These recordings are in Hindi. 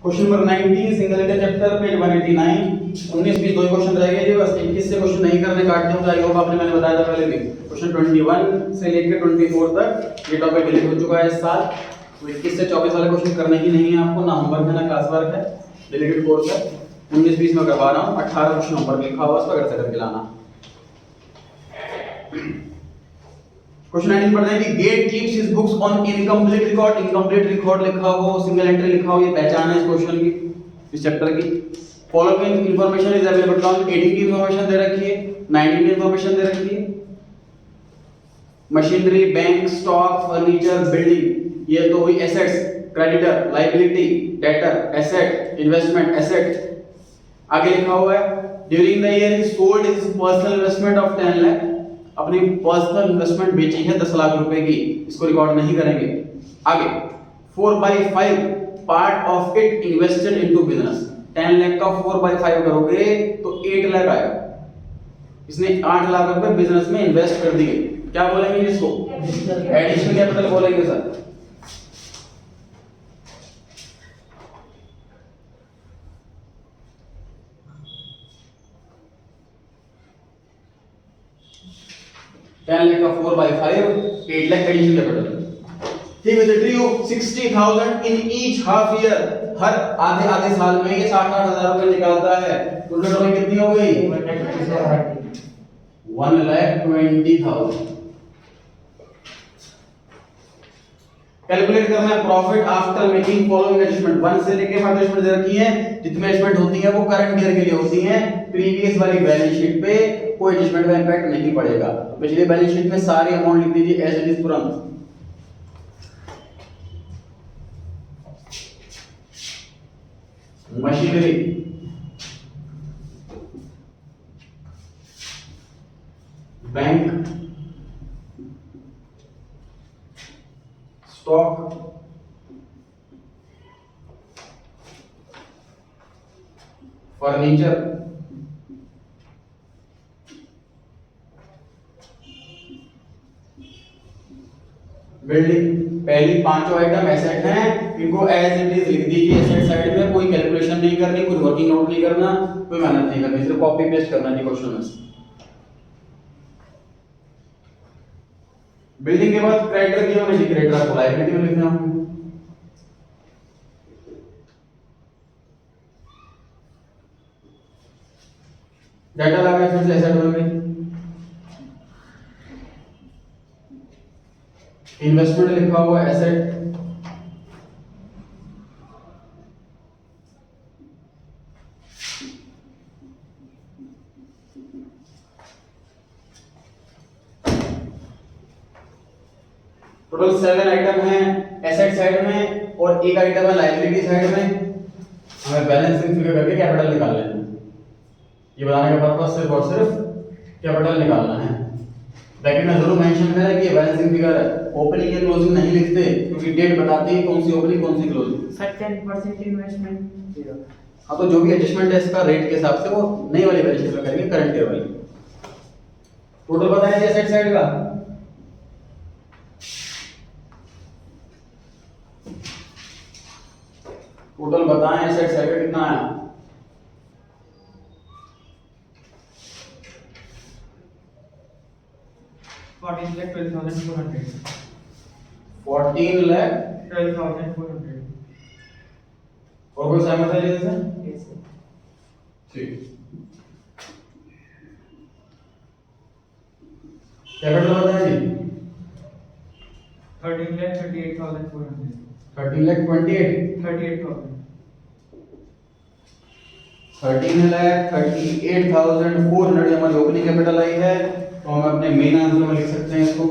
Question number 19 single inter chapter page 189 19 20 दो क्वेश्चन रह गए थे बस। 21 से क्वेश्चन नहीं करने काटते हो आई होप आपने मैंने बताया था पहले भी। क्वेश्चन 21 से लेकर 24 तक ये टॉपिक डिलीट हो चुका है इस साल। तो 21 से 24 वाले क्वेश्चन करने ही नहीं है आपको, ना होमवर्क है ना क्लास वर्क है, डिलीटेड कोर्स है। 19 20 में करवा रहा हूं। 18 क्वेश्चन होमवर्क लिखा हुआ है, उसको घर से करके लाना। क्वेश्चन 19 पढ़ते हैं कि Gate keeps his books on incomplete record. Incomplete record लिखा हो, सिंगल एंट्री लिखा हो, ये पहचान है इस क्वेश्चन की, इस चैप्टर की। Following information is available down. 18 की इंफॉर्मेशन दे रखी है, 19 की इंफॉर्मेशन दे रखी है। Machinery, bank, stock, furniture, building, ये तो हुई assets. Creditor, liability, debtor, asset, investment, asset. आगे लिखा हुआ है during the year he sold his personal investment of 10 lakh. अपनी पर्सनल इन्वेस्टमेंट बेची है 10 लाख रुपए की, इसको रिकॉर्ड नहीं करेंगे। आगे 4/5 part of it invested into business. 10 lakh का 4/5 करोगे तो 8 लाख आएगा। इसने 8 लाख रुपए बिजनेस में इन्वेस्ट कर दिए। क्या बोलेंगे इसको? एडिशनल कैपिटल बोलेंगे सर। $10 लाख का 4/5 8 lakh additional capital. He withdrew 60,000 in each half year। हर आधे आधे साल में ये 60,000 रुपए निकालता है। टोटल रकम कितनी हो गई? 1,20,000। कैलकुलेट करना है profit after making following adjustment. 1 से लेके 5 एडजस्टमेंट दे रखी है। जितनी एडजस्टमेंट होती है वो करंट ईयर के लिए होती है। प्रीवियस वाली बैलेंस शीट पे कोई एडजस्टमेंट का इंपैक्ट नहीं पड़ेगा। पिछली बैलेंस शीट में सारी अमाउंट लिख दीजिए एज इट इज तुरंत। Machinery, bank, stock, furniture, building. पहली पांचों आइटम एसेट हैं, इनको एज इट इज लिख दीजिए एसेट साइड में। कोई कैलकुलेशन नहीं करनी, कोई वर्किंग नोट नहीं करना, कोई मेहनत नहीं करनी, सिर्फ कॉपी पेस्ट करना है क्वेश्चन में। बिल्डिंग के बाद क्रेडिटर की होगी, क्रेडिटर आपको लायबिलिटी में लिखना है। डेटा लगा फिर से एसेट बन गई। इन्वेस्टमेंट लिखा हुआ एसेट। टोटल 7 आइटम है एसेट साइड में और एक आइटम है लायबिलिटी साइड में। हमें बैलेंसिंग फिगर करके कैपिटल निकाल लेना है। ये बताने का पर्पस सिर्फ और सिर्फ कैपिटल निकालना है। ब्रैकेट में जरूर मेंशन करें कि बैलेंसिंग फिगर है। ओपनिंग या क्लोजिंग नहीं लिखते क्योंकि डेट बताती है कौन सी ओपनिंग कौन सी क्लोजिंग। 10% इन्वेस्टमेंट। हाँ तो जो भी एडजस्टमेंट है इसका रेट के हिसाब से वो नई वाली बैलेंस शीट में करेंगे, करंट ईयर वाली। टोटल बताया जी एसेट साइड का। टोटल बताएं एसेट साइड का कितना आया? $14,12,400। 14,12,400। और कोई सहमत है इससे? Yes, sir. ठीक। कैपिटल बताएं जी। 13,38,400। 13,28,000। 38,000। 13,38,400 हमारी ओपनिंग कैपिटल आई है। तो हम अपने मेन आंसर में लिख सकते हैं इसको।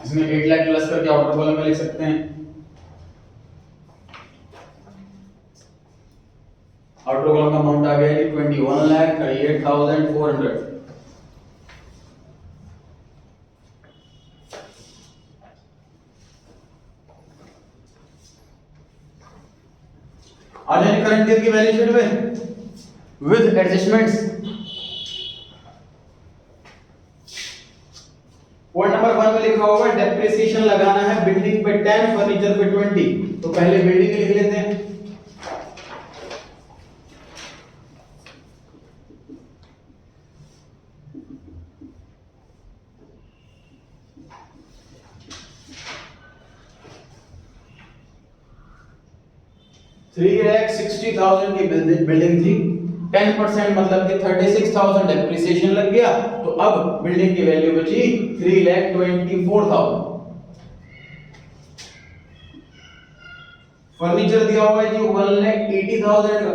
इसमें 8 लाख प्लस करके आउटर कॉलम में लिख सकते हैं। आउटर कॉलम का अमाउंट आ गया है 21,38,400। आ जाए करंट ईयर की बैलेंस शीट में विद एडजस्टमेंट्स। लिखा होगा डेप्रिसिएशन लगाना है बिल्डिंग पे 10, फर्नीचर पे 20। तो पहले बिल्डिंग लिख लेते हैं। $3,60,000 की बिल्डिंग थी, 10% मतलब कि 36,000 डेप्रिसिएशन लग गया, तो अब बिल्डिंग की वैल्यू बची 3,24,000। फर्नीचर दिया हुआ है जी 1,80,000 का,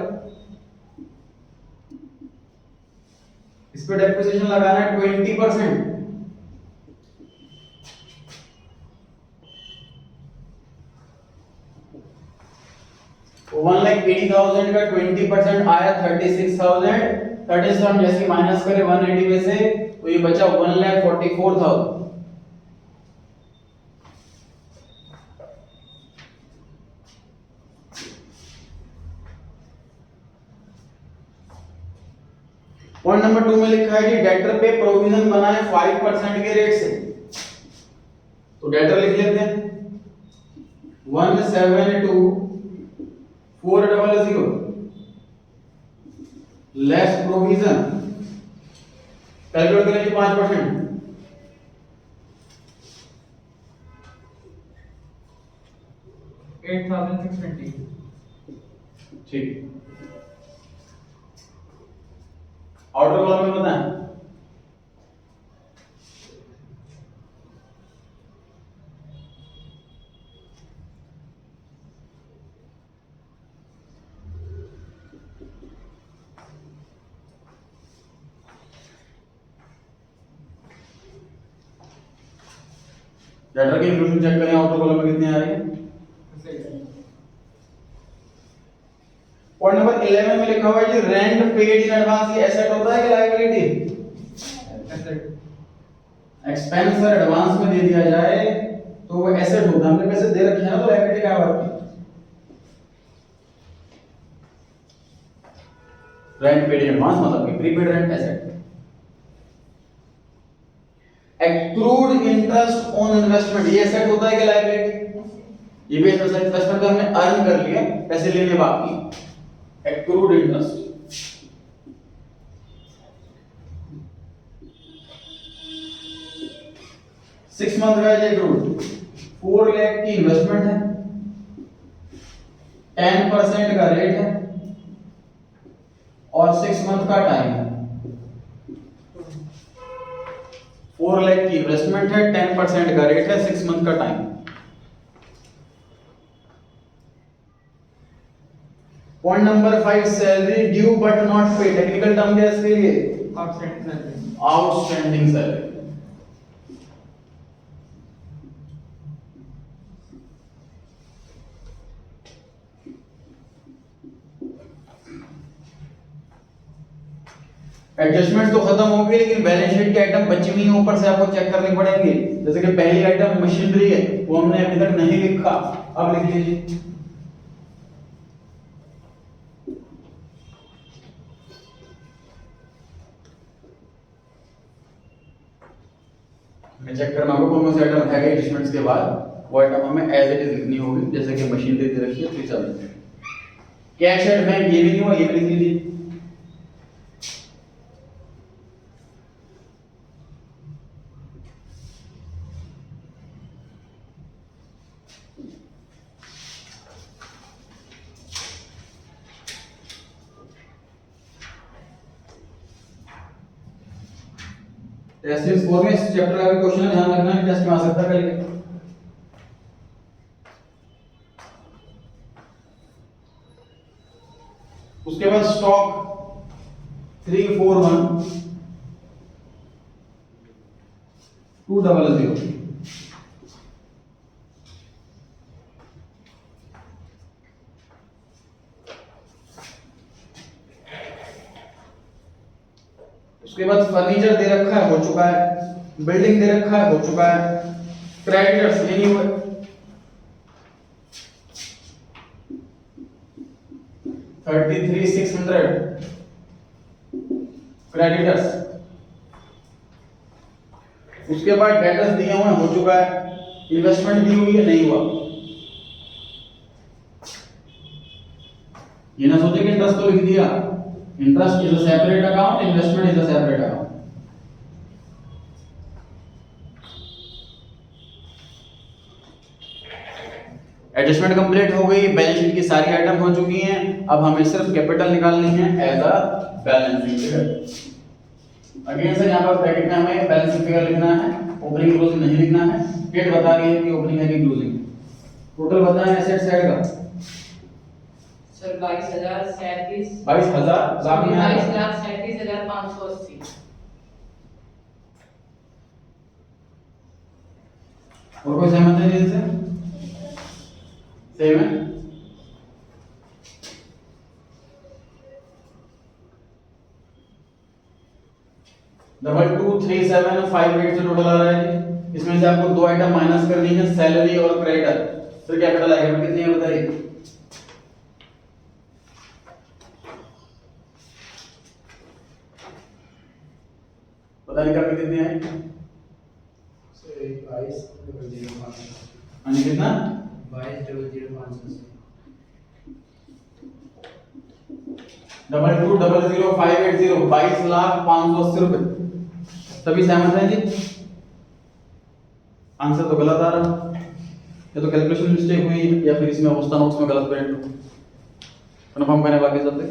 इस पे डेप्रिसिएशन लगाना है 20%। तो 1,80,000 का 20% आया 36,000। 36,000 जैसे माइनस करें 180 में से, तो ये बचा 1,44,000। पॉइंट नंबर 2 में लिखा है कि डेटर पे प्रोविजन बनाए 5% के रेट से। तो डेटर लिख लेते हैं 172,400 लेस प्रोविजन, कैलकुलेट करेंगे 5%। 8,620। ठीक, आउटर कॉलम में बताएं। डेटर की इंक्लूजन चेक करें, आउटर कॉलम में कितने आ रही है। पॉइंट नंबर 11 में लिखा हुआ है जी रेंट पेड इन एडवांस, ये एसेट होता है कि लायबिलिटी? एसेट। एक्सपेंस अगर एडवांस में दे दिया जाए तो वो एसेट होता है, हमने पैसे दे रखे हैं ना, तो लायबिलिटी क्या बात की? रेंट पेड इन एडवांस मतलब कि prepaid rent asset. Accrued interest on investment, ये एसेट होता है कि लायबिलिटी? ये भी इन्वेस्टमेंट का हमने अर्न कर लिया, पैसे लेने बाकी। एक्रूड इंटरेस्ट 6 मंथ का है एक्रूड। 4 लाख की इन्वेस्टमेंट है, 10% का रेट है और 6 मंथ का टाइम है। 4 लाख की इन्वेस्टमेंट है, 10% का रेट है, 6 मंथ का time. Point number 5 salary due but not paid, technical term क्या है इसके लिए? Outstanding salary. एडजस्टमेंट तो खत्म हो गई, लेकिन बैलेंस शीट के आइटम बची हुई हैं, ऊपर से आपको चेक करने पड़ेंगे। जैसे कि पहली आइटम मशीनरी है, वो हमने अभी तक नहीं लिखा, अब लिख लीजिए। मैं चेक करना होगा कौन सा आइटम है एडजस्टमेंट्स के बाद, वो आइटम हमें एज इट इज लिखनी होगी। जैसे कि मशीनरी दे रखी है 3,700। कैश एट बैंक ये भी नहीं हुआ, ये भी लिख लीजिए। टेस्ट सीरीज 4 में इस चैप्टर का भी क्वेश्चन ध्यान रखना है, टेस्ट में आ सकता है कल। उसके बाद स्टॉक 341,200। उसके बाद फर्नीचर दे रखा है, हो चुका है। बिल्डिंग दे रखा है, हो चुका है। क्रेडिटर्स ये नहीं हुए। $33,600 क्रेडिटर्स। उसके बाद डेटर्स दिए हुए हैं, हो चुका है। इन्वेस्टमेंट दी हुई है, नहीं हुआ। ये ना सोचे कि इंटरेस्ट तो लिख दिया। Interest is a separate account, investment is a separate account. Adjustment complete हो गई, बैलेंस शीट की सारी आइटम हो चुकी हैं। अब हमें सिर्फ कैपिटल निकालनी है as a balancing figure. Again sir, यहाँ पर ब्रैकेट में हमें बैलेंसिंग फिगर लिखना है, ओपनिंग क्लोजिंग नहीं लिखना है। डेट बता रही है कि ओपनिंग है कि क्लोजिंग। टोटल बताएं एसेट साइड का सर 22,037 22,000 लाख में आएगा। 22,37,580। और कोई सहमत है इनसे? सेम है। डबल 23758 से टोटल आ रहा है जी। इसमें से आपको दो आइटम माइनस करनी है, सैलरी और क्रेडिटर। फिर कैपिटल आएगा कितनी है बताइए? बताइए करके कितनी है? सर 22,005 हाँ जी, कितना? 22,005 डबल 2000580 22,580 रुपए। सभी सहमत हैं जी? आंसर तो गलत आ रहा, या तो कैलकुलेशन मिस्टेक हुई या फिर इसमें अवस्था नोट्स में गलत प्रिंट। कन्फर्म करने बाकी सबसे।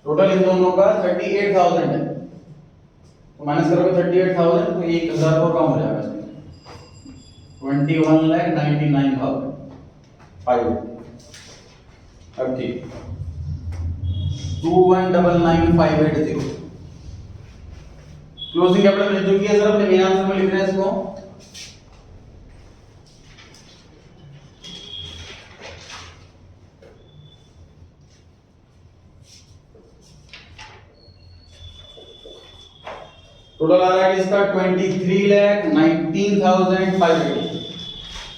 टोटल इन दोनों का 38,000 है, तो माइनस करोगे 38,000 तो 1,000 और कम हो जाएगा इसमें। 21,99,000 अब ठीक 21,99,580। क्लोजिंग कैपिटल मिल चुकी है सर, अपने मेन आंसर में लिख रहे हैं इसको। टोटल आ रहा है इसका 23,19,580।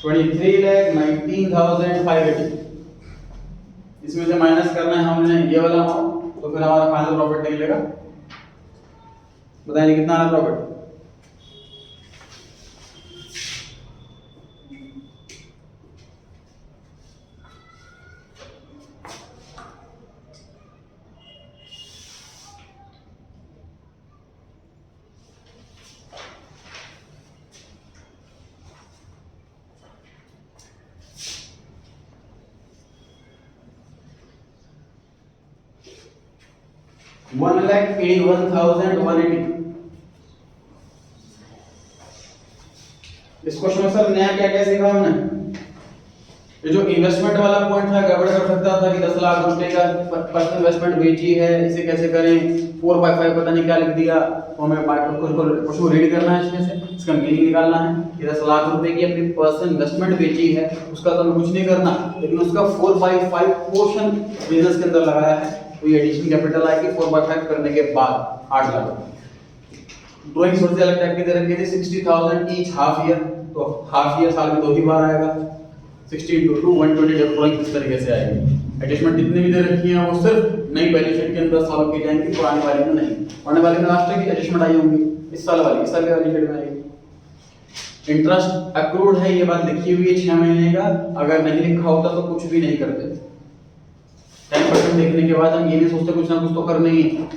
23,19,580। इसमें से माइनस करना है हमने ये वाला अमाउंट, तो फिर हमारा फाइनल प्रॉफिट निकलेगा। बताइए कितना आ रहा प्रॉफिट? वन लैख 81,180। इस क्वेश्चन में सर नया क्या क्या सीखा हमने? ये जो इन्वेस्टमेंट वाला पॉइंट था, गड़बड़ कर सकता था कि 10 लाख रुपए का पर्सनल इन्वेस्टमेंट बेची है, इसे कैसे करें, 4/5 पता नहीं क्या लिख दिया। तो हमें कुछ को रीड करना है, इसमें से इसका मीनिंग निकालना है कि 10 लाख रुपए की अपनी पर्सनल इन्वेस्टमेंट बेची है, उसका तो हमें कुछ नहीं करना, लेकिन उसका 4/5 पोर्शन बिजनेस के अंदर लगाया है, तो ये एडिशनल कैपिटल आएगी 4/5 करने के बाद 8 लाख। ड्राइंग सोच से अलग टाइप की दे रखी थी 60,000 ईच हाफ ईयर, तो हाफ ईयर साल में 2 ही बार आएगा। 60 × 2 120 ड्राइंग इस तरीके से आएगी। एडजस्टमेंट जितनी भी दे रखी है वो सिर्फ नई बैलेंस शीट के अंदर सालों की जाएंगी, पुराने वाले में नहीं। पुराने वाले में लास्ट की एडजस्टमेंट आई होंगी, इस साल वाली इस साल की बैलेंस शीट में आएगी। इंटरेस्ट अक्रूड है, ये बात लिखी हुई है 6 महीने का, अगर नहीं लिखा होता तो कुछ भी नहीं करते। 10% देखने के बाद हम ये नहीं सोचते कुछ ना कुछ तो करना ही है।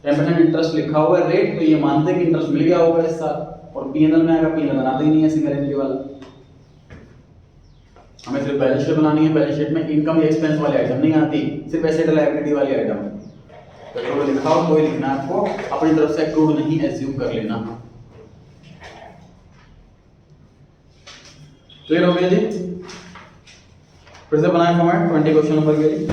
10% इंटरेस्ट लिखा हुआ है रेट, तो ये मानते हैं कि इंटरेस्ट मिल गया होगा इस साल, और पीएनएल में आएगा, पीएनएल बनाते ही नहीं है सिंगल एंट्री वाला। हमें सिर्फ बैलेंस शीट बनानी है, बैलेंस शीट में इनकम या एक्सपेंस वाली आइटम नहीं आती, सिर्फ एसेट लायबिलिटी वाली आइटम। तो जो लिखा हो कोई लिखना है आपको, अपनी तरफ से अक्रूड नहीं एज्यूम कर लेना। क्लियर हो गया जी? फिर से बनाए फॉर्मेट 20 क्वेश्चन नंबर के लिए।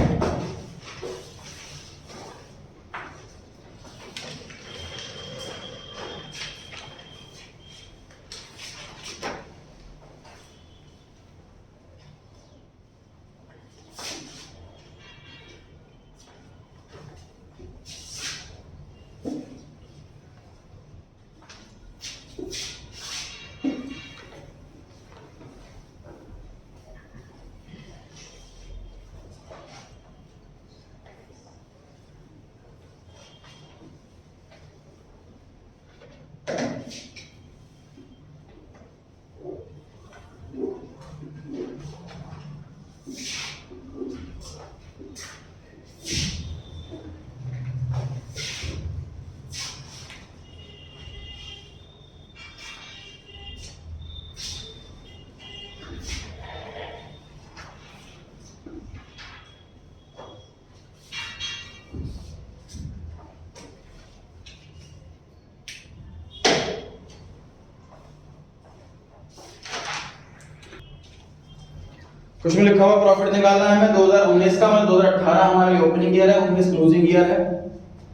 कुछ में लिखा हुआ प्रॉफिट निकालना है हमें 2019 का, मतलब 2018 हमारे लिए ओपनिंग ईयर है, 19 क्लोजिंग ईयर है।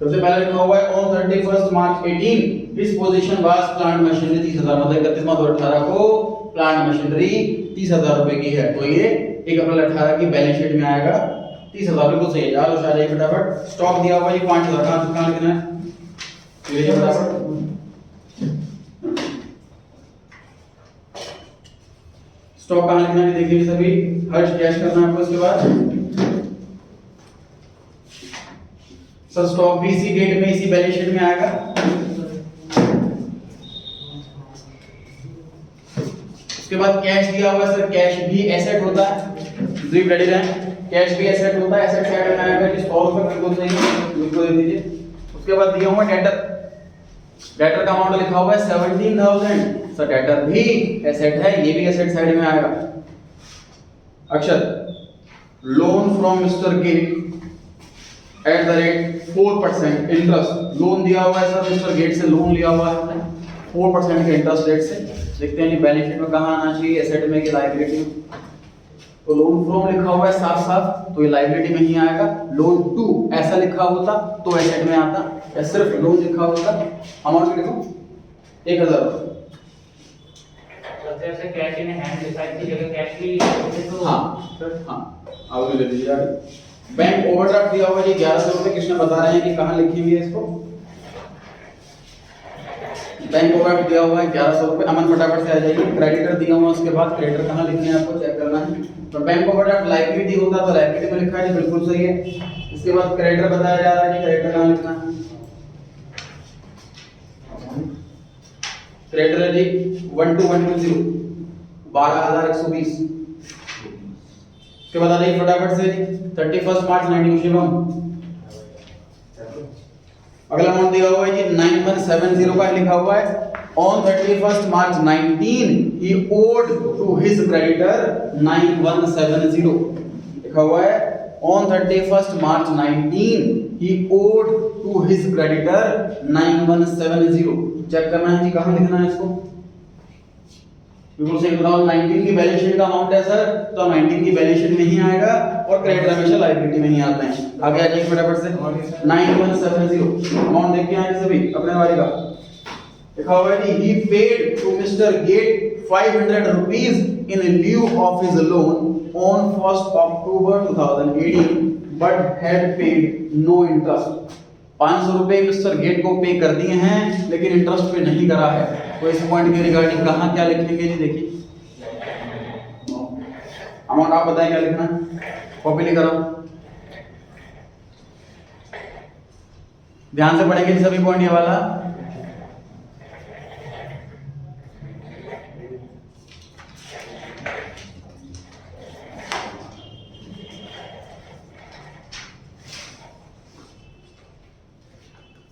सबसे पहले लिखा हुआ है on 31 March 18 his position was plant machinery 30,000, मतलब 31 मार्च 2018 को प्लांट मशीनरी 30,000 रुपए की है, तो ये 1 अप्रैल 18 की बैलेंस शीट में आएगा 30,000। बिल्कुल सही है। चलो आ जाइए फटाफट। स्टॉक दिया हुआ है 5,000, कहां लिखना है ये फटाफट। स्टॉक कहां लिखना है देखिए सभी, हर्ष कैश करना है आपको। इसके बाद सर स्टॉक भी इसी डेट में इसी बैलेंस शीट में आएगा। उसके बाद कैश दिया हुआ है सर, कैश भी एसेट होता है, जी रेडी रहें, कैश भी एसेट होता है, एसेट साइड में आएगा कि स्टॉक पर बिल्कुल सही है, बिल्कुल दे दीजिए। उसके बाद दिया हुआ डेटर, डेटर का अमाउंट लिखा हुआ है 17,000, सर डेटर भी एसेट है, ये भी एसेट साइड में आएगा। अक्षर loan from Mr Gate at the rate 4% interest, loan दिया हुआ है सर, मिस्टर गेट से लोन लिया हुआ है 4% के इंटरेस्ट रेट से। देखते हैं जी बैलेंस शीट में कहां आना चाहिए, एसेट में कि लायबिलिटी में। तो लोन फ्रॉम लिखा हुआ है साफ साफ, तो ये लायबिलिटी में ही आएगा। लोन टू ऐसा लिखा होता तो एसेट में आता, या सिर्फ लोन लिखा होता। अमाउंट लिखो 1,000 रुपए। जैसे कैश इन हैंड लिखा है इसकी जगह कैश भी तो हाँ सर, हाँ आगे ले लीजिए आगे। बैंक ओवरड्राफ्ट दिया हुआ है जी 1100 रुपए, कृष्ण बता रहे हैं कि कहां लिखेंगे इसको। बैंक ओवरड्राफ्ट दिया हुआ है 1100 रुपए, अमन फटाफट से आ जाइए। क्रेडिटर दिया हुआ है, उसके बाद क्रेडिटर कहां लिखने हैं आपको चेक करना है। तो बैंक ओवरड्राफ्ट लायबिलिटी होता तो लायबिलिटी में लिखा है जी, बिल्कुल सही है। इसके बाद क्रेडिटर बताया जा रहा है कि क्रेडिटर कहां लिखना है। क्रेडिटर है जी 12120 12,120। उसके बाद आ जाइए फटाफट से 31 मार्च 1971। अगला अमाउंट दिया हुआ है जी 9170 का लिखा हुआ है। On 31 March 19 he owed to his creditor 9170 लिखा हुआ है। On 31 March 19 he owed to his creditor 9170। Check करना है जी कहां लिखना है इसको। बिल्कुल सही बताओ, 19 की बैलेंस शीट का अमाउंट है सर, तो 19 की बैलेंस शीट में ही आएगा, और क्रेडिट हमेशा लायबिलिटी में ही आते हैं। आगे आ जाइए फटाफट से 9170 अमाउंट देख के आए सभी अपने वाले का। लिखा हुआ है कि he paid to Mr. Gate 500 rupees in lieu of his loan on 1st October 2018 but had paid no interest। 500 रुपए मिस्टर गेट को पे कर दिए हैं लेकिन इंटरेस्ट पे नहीं करा है, तो इस पॉइंट के रिगार्डिंग कहां क्या लिखेंगे जी देखिए। अमाउंट आप बताएं क्या लिखना है, कॉपी लिख करो, ध्यान से पढ़ेंगे सभी पॉइंट ये वाला।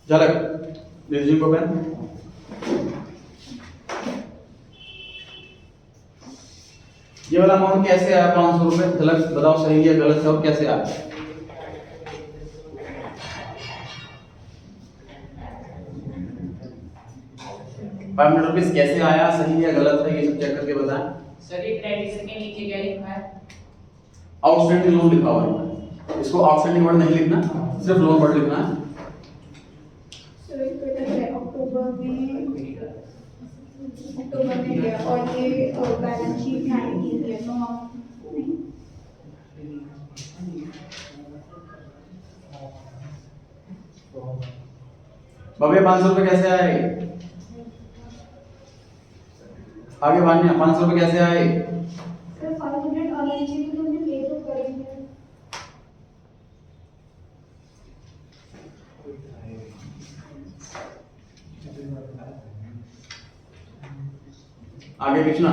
झलक दीजिए को पेन। ये वाला अमाउंट कैसे आया 500 रुपए, झलक बताओ सही है गलत है और कैसे आया। 500 रुपीस कैसे आया, सही है गलत है, ये सब चेक करके बताएं। सर ये क्रेडिटर के नीचे क्या लिखा है? आउटस्टैंडिंग लोन लिखा हुआ है, इसको आउटस्टैंडिंग वर्ड नहीं लिखना, सिर्फ लोन वर्ड लिखना है। अक्टूबर में गया और ये बैलेंस शीट नहीं की है, तो हम बाबे 500 रुपए कैसे आए, आगे बढ़ने 500 रुपए कैसे आए। सर 500 अलग चीज तो हमने पे तो करेंगे। आगे पिछला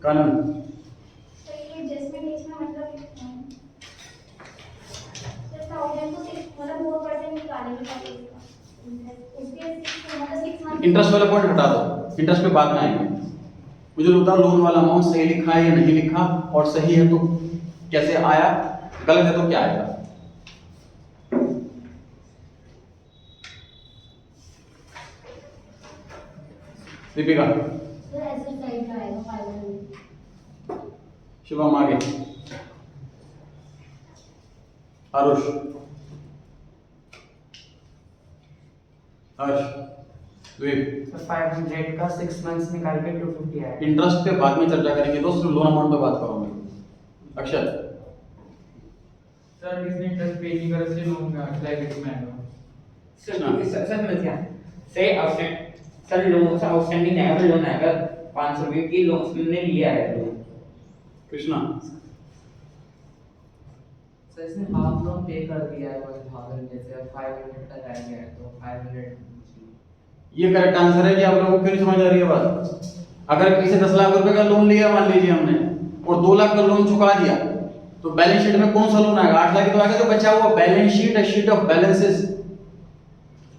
कानून सर ये जिसमें लिखना मतलब सर 1000 को 6 मतलब 4% निकालेंगे ताकि उसके 6 मतलब 6 मंथ इंटरेस्ट वाला पॉइंट हटा दो, इंटरेस्ट पे बाद में आएंगे। मुझे लगता है लोन वाला अमाउंट सही लिखा है या नहीं लिखा, और सही है तो कैसे आया, गलत है तो क्या आएगा। दीपिका सर ऐसे साइड का आएगा 500 शिवम आगे, आरुष, हर्ष, द्वीप। सर 500 का 6 मंथ्स निकाल के 250 आया। इंटरेस्ट पे बाद में चर्चा करेंगे दोस्त, लोन अमाउंट पे बात करूंगा। अक्षर, सर किसने इंटरेस्ट पे नहीं करा से लोन का लाइबिलिटी में आएगा। सर मैं क्या से आउटस्टैंडिंग है लोन आएगा 500 रुपए की लोन उसने लिया है लोन। कृष्णा, सर इसने हाफ लोन पे कर दिया है, बस हाफ जैसे 500 का रह गया है तो 500। ये करेक्ट आंसर है कि आप लोगों को क्यों नहीं समझ आ रही है बात। अगर किसी 10 लाख रुपए का लोन लिया मान लीजिए हमने, और 2 लाख का लोन चुका दिया, तो बैलेंस शीट में कौन सा लोन आएगा? 8 लाख तो आएगा, जो बचा हुआ बैलेंस शीट है, शीट ऑफ बैलेंसेस।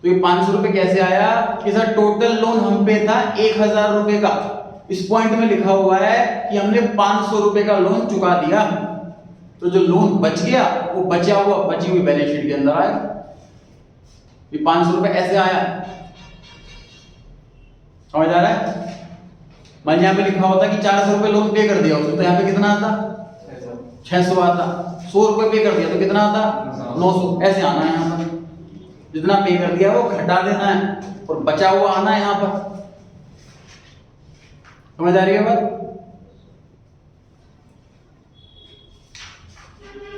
तो ये 500 रुपए कैसे आया कि सर टोटल लोन हम पे था 1000 रुपए का, इस पॉइंट में लिखा हुआ है कि हमने 500 रुपए का लोन चुका दिया, तो जो लोन बच गया वो बचा हुआ बची हुई बैलेंस शीट के अंदर आया। ये 500 रुपए ऐसे आया, समझ आ रहा है? मान यहाँ पे लिखा होता कि 400 रुपए लोन पे कर दिया उसने, तो यहाँ पे कितना आता? 600 आता। 100 रुपए पे कर दिया तो कितना आता? 900। ऐसे आना है यहाँ पर, जितना पे कर दिया वो घटा देना है और बचा हुआ आना है यहाँ पर। समझ आ रही है बात?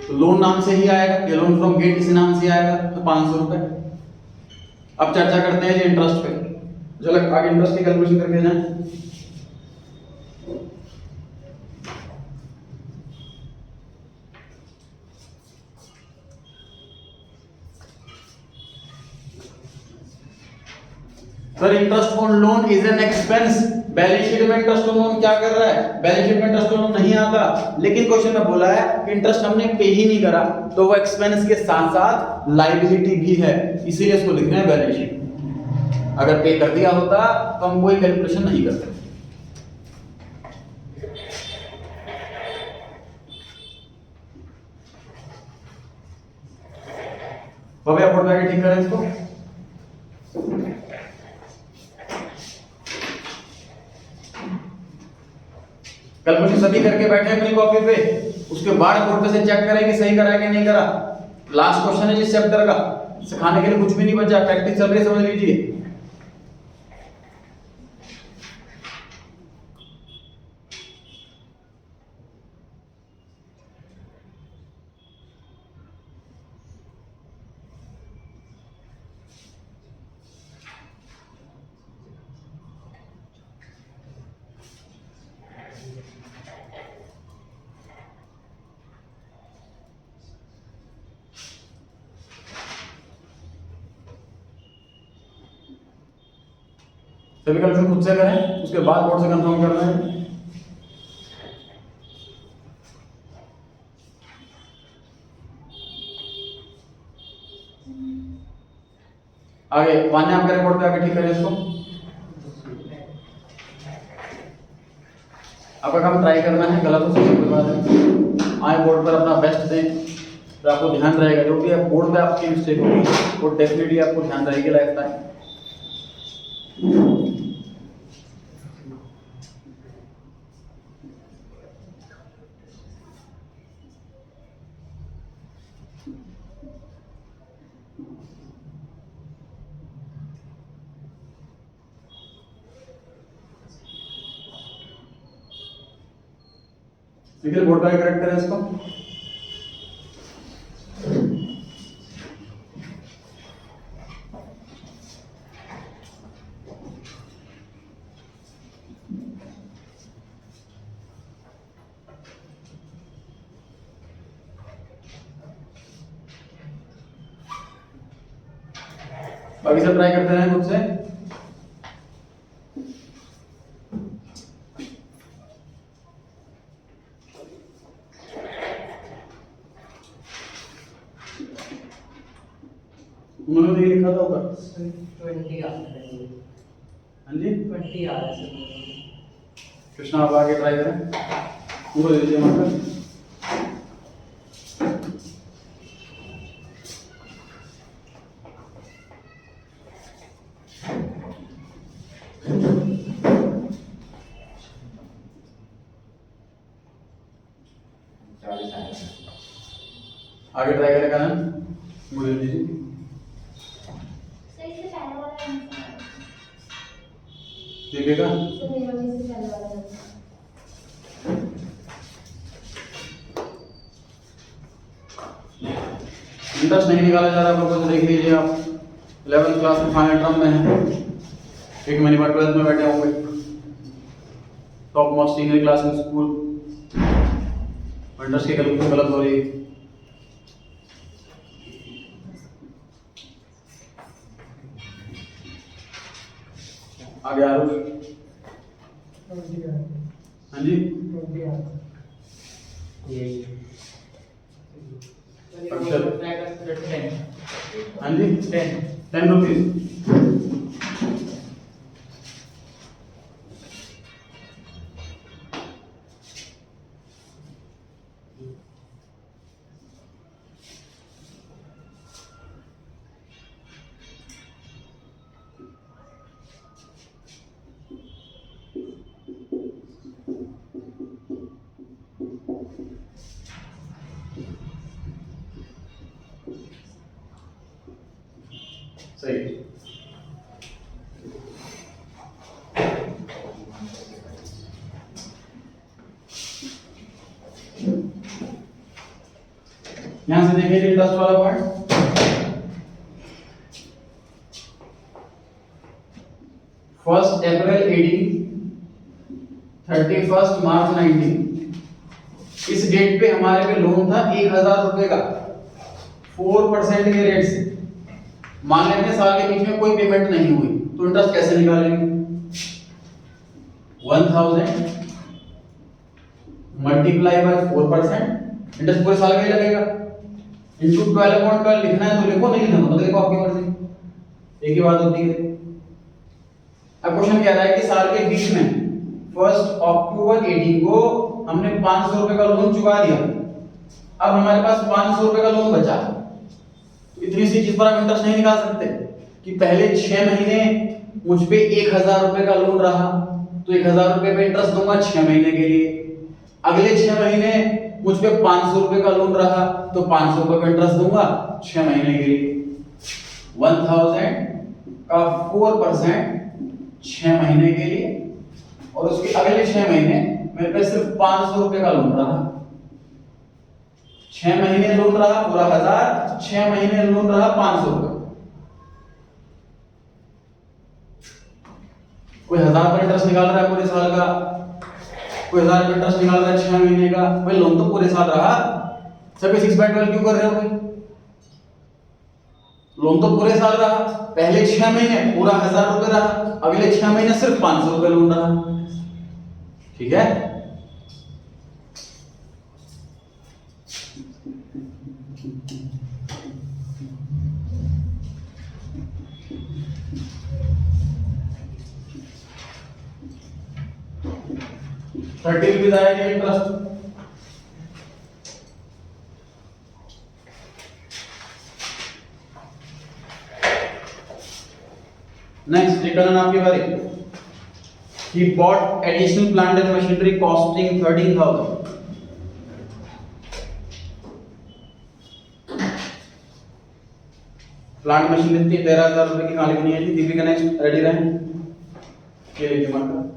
तो लोन नाम से ही आएगा, ये लोन फ्रॉम गेट इसी नाम से आएगा, तो 500 रुपए। अब चर्चा करते हैं जी इंटरेस्ट पे। चलो आगे इंटरेस्ट की कैलकुलेशन करके जाएं। Sir interest on loan is an expense. Balance sheet में इंटरेस्ट ऑन लोन क्या कर रहा है? बैलेंस शीट में इंटरेस्ट ऑन लोन नहीं आता, लेकिन क्वेश्चन में बोला है कि इंटरेस्ट हमने पे ही नहीं करा, तो वो एक्सपेंस के साथ साथ लायबिलिटी भी है, इसीलिए इसको लिख रहे हैं बैलेंस शीट। अगर पे कर दिया होता तो हम कोई कैलकुलेशन नहीं करते। बाबा बोर्ड पे आके ठीक करें इसको। कैलकुलेशन सभी करके बैठे अपनी कॉपी पे, उसके बाद बोर्ड पे से चेक करेंगे सही करा है कि नहीं करा। लास्ट क्वेश्चन है इस चैप्टर का, सिखाने के लिए कुछ भी नहीं बचा, प्रैक्टिस चल रही है, समझ लीजिए। सभी कैलकुलेशन खुद से करें, उसके बाद बोर्ड से कंफर्म करना है। आगे मान्य आपका रिपोर्ट पे आके ठीक करें इसको। आपका काम ट्राई करना है, गलत हो सकता है कोई बात नहीं, आए बोर्ड पर अपना बेस्ट दें, तो आपको ध्यान रहेगा जो भी बोर्ड पे आपकी मिस्टेक होगी वो डेफिनेटली आपको ध्यान रहेगी लाइफ टाइम। निखिल बोर्ड पे करेक्ट करें इसको। बाकी सब ट्राई करते रहें खुद से। उन्होंने तो ये लिखा था ऊपर 20 आ रहा है। हाँ जी 20 आ रहा है सर। कृष्णा आप आगे ट्राई करें, उनको दे दीजिए मार्कर। आगे ट्राई करेगा ना, मुझे दीजिए। सर इससे पहले वाला आंसर है। दीपिका सर मेरा भी इससे पहले वाला आंसर है। इंटरेस्ट नहीं निकाला जा रहा, आपको देख लीजिए आप 11th क्लास में फाइनल टर्म में है, एक महीने बाद 12th में बैठे होंगे, top most senior class in school, interest की कैलकुलेशन गलत हो रही है। आगे आरुष, हाँ जी अक्षर, हाँ जी 10 रुपीज। सही। यहां से देखिए इंटरेस्ट वाला पार्ट, फर्स्ट अप्रैल 18, 31 मार्च 19, इस डेट पे हमारे पे लोन था 1000 रुपए का 4% के रेट से। मान लेते हैं साल के बीच में कोई पेमेंट नहीं हुई, तो इंटरेस्ट कैसे निकालेंगे? 1000 मल्टीप्लाई बाय 4%, इंटरेस्ट पूरे साल का ही लगेगा, इनटू 12/12 लिखना है तो लिखो, नहीं लिखना तो लिखो, आपकी मर्जी, एक ही बात होती है। अब क्वेश्चन कह रहा है कि साल के बीच में 1 अक्टूबर 18 को हमने 500 रुपए का लोन चुका दिया, अब हमारे पास 500 रुपए का लोन बचा। इतनी सी चीज पर हम इंटरेस्ट नहीं निकाल सकते कि पहले 6 महीने मुझ पे 1000 रुपए का लोन रहा तो 1000 रुपए पे इंटरेस्ट दूंगा 6 महीने के लिए, अगले 6 महीने मुझ पे 500 रुपए का लोन रहा तो 500 रुपए पे इंटरेस्ट दूंगा 6 महीने के लिए। 1000 का 4% 6 महीने के लिए, और उसके अगले 6 महीने मेरे पे सिर्फ 500 रुपए का लोन रहा। 6 महीने लोन रहा पूरा 1000, 6 महीने लोन रहा 500 रुपए। कोई 1000 पर इंटरेस्ट निकाल रहा है पूरे साल का, कोई 1000 पर इंटरेस्ट निकाल रहा है 6 महीने का, भाई लोन तो पूरे साल रहा, सभी 6/12 क्यों कर रहे हो भाई? लोन तो पूरे साल रहा, पहले 6 महीने पूरा 1000 रुपए रहा, अगले 6 महीने सिर्फ 500 रुपए लोन रहा, ठीक है। ₹30 आएगा इंटरेस्ट। नेक्स्ट रिटर्न आपकी बारी। He bought additional plant and machinery costing 13,000. Plant machine लेती है 13,000 रुपए की, कहां लिखनी है जी? दीपिका नेक्स्ट रेडी रहें, ये लिखिए मार्कर।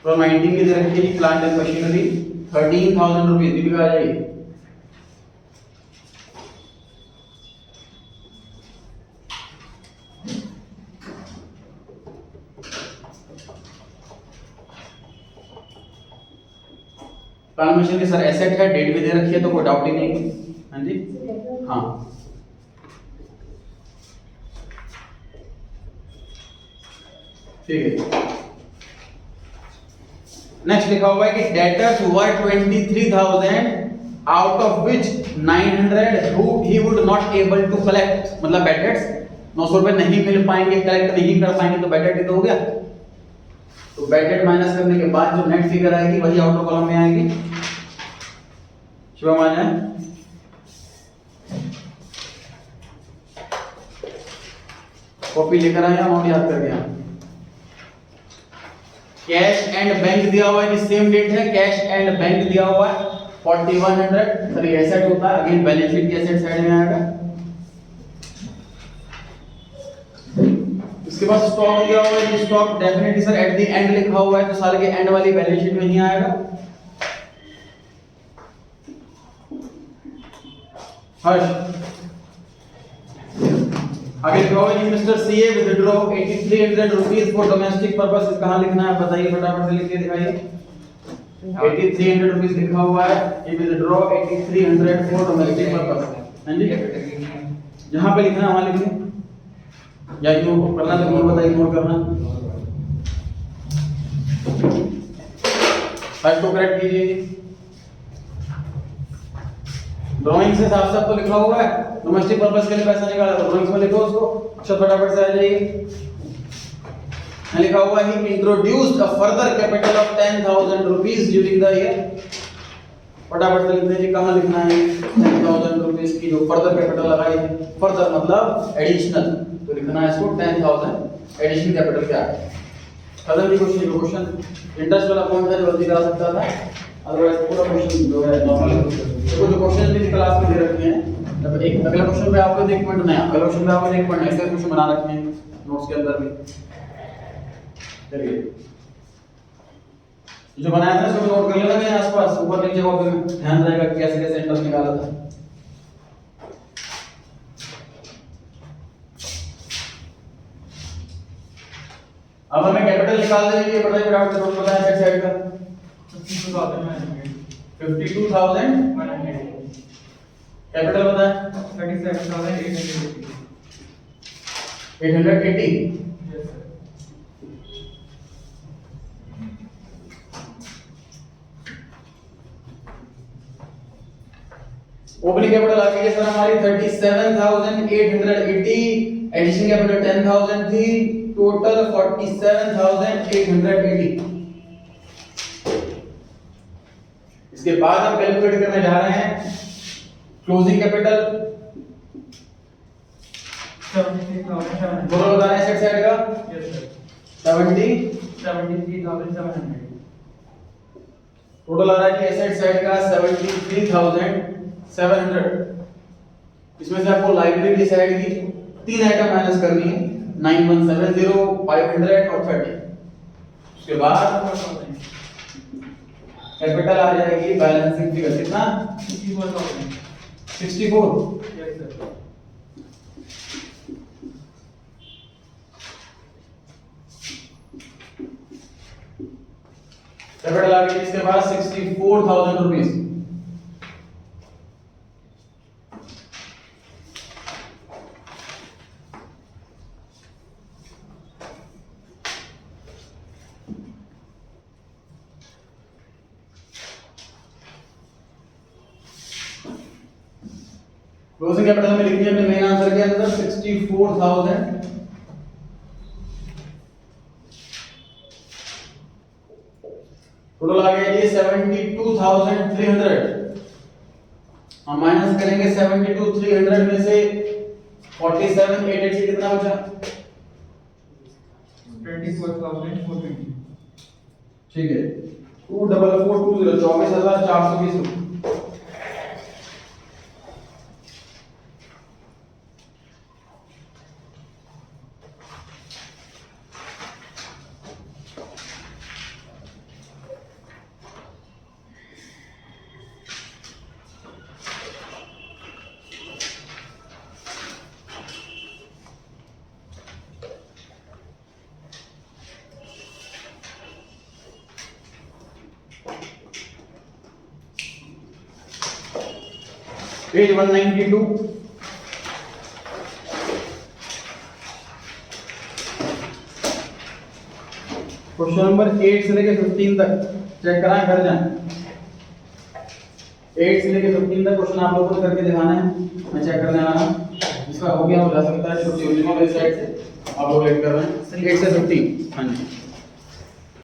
तो 19 की दे रखी है जी प्लांट एंड मशीनरी 13,000 रुपए, दीपिका आ जाइए। प्लांट मशीनरी सर एसेट है, डेट भी दे रखी है तो कोई डाउट ही नहीं। हाँ जी हाँ, ठीक है। नेक्स्ट लिखा हुआ है कि debtors were 23,000 out of which 900 he would not able to collect, मतलब बैड डेट्स 900 रुपए नहीं मिल पाएंगे, कलेक्ट नहीं कर पाएंगे, तो बैड डेट तो हो गया। तो बैड डेट माइनस करने के बाद जो नेट फिगर आएगी वही आउटर कॉलम में आएगी। शिवम आ जाए, कॉपी लेकर आए, अमाउंट याद कर गया। कैश एंड बैंक दिया हुआ है, सेम डेट है, कैश एंड बैंक दिया हुआ है 4100 सर ये एसेट होता है, अगेन बैलेंस शीट की एसेट साइड में आएगा। इसके बाद स्टॉक दिया हुआ है, ये stock definitely sir at the end लिखा हुआ है, तो साल के एंड वाली बैलेंस शीट में ही आएगा। हर्ष आगे लिखा हुआ है mister CA withdraw 8300 rupees for domestic purpose, कहां लिखना है बताइए, फटाफट से लिख के दिखाइए। 8300 रुपीस लिखा हुआ है, ये विथड्रॉ 8300 फॉर डोमेस्टिक पर्पस। हां जी, जहां पे लिखना है वहां लिखिए, या इग्नोर करना तो इग्नोर बताइए, इग्नोर करना। फर्स्ट को करेक्ट कीजिए। ड्राइंग से साफ साफ तो लिखा हुआ है, डोमेस्टिक पर्पस के लिए पैसा निकाला तो ड्राइंग्स में लिखो उसको, अच्छा फटाफट से आ जाइए। लिखा हुआ है introduced a further capital of 10000 rupees during the year, फटाफट से लिख दीजिए कहां लिखना है 10000 रुपीस की जो फर्दर कैपिटल लगाई है, फर्दर मतलब एडिशनल, तो लिखना है इसको 10000 एडिशनल कैपिटल क्या है। खत्म ये क्वेश्चन इंटरेस्ट वाला कौन सा जल्दी करा सकता था, अदरवाइज पूरा क्वेश्चन जो है नॉर्मल है। तो जो क्वेश्चन भी क्लास में दे रखे हैं, जब एक अगला क्वेश्चन पे आपको 1 पॉइंट नया, अगला क्वेश्चन पे आपको 1 पॉइंट ऐसे क्वेश्चन बना रखे हैं नोट्स के अंदर भी। चलिए जो बनाया था उसको नोट कर लेना कहीं आसपास, ऊपर नीचे कॉपी में ध्यान रहेगा कि कैसे कैसे इंटरेस्ट निकाला था। अब हमें कैपिटल निकाल देंगे, ये बताइए फटाफट से, टोटल बताएं सेट साइड का 52100 कैपिटल बताएं 880। ओपनिंग कैपिटल आ गई है सर हमारी 37880, एडिशन कैपिटल 10000 थी, टोटल 47880। इसके बाद हम कैलकुलेट करने जा रहे हैं क्लोजिंग कैपिटल, दोनों बताना है एसेट साइड का 73,700। टोटल आ रहा है कि एसेट साइड का 73700। इसमें से आपको लायबिलिटी साइड की 3 आइटम माइनस करनी है, 9170, 500 और 30। उसके बाद कैपिटल आ जाएगी बैलेंसिंग फिगर कितना 64। कैपिटल आ गई इसके बाद 64000 रुपीस। क्लोजिंग कैपिटल में लिखिए अपने मेन आंसर के अंदर 64000। टोटल आ गया ये 72300। हम माइनस करेंगे 72300 में से 47880 से कितना बचा 24,420। ठीक है 24420 24420। पेज 192। क्वेश्चन नंबर 8 से लेके 15 तक चेक कराएं, कर जाएं। 8 से लेके 15 तक क्वेश्चन आप लोगों को करके दिखाना है, मैं चेक करने वाला हूं। इसका हो गया हो जा सकता है, छुट्टी हो जाएगी मेरी साइड से, आप लोग लेट कर रहे हैं 8 से 15। हां जी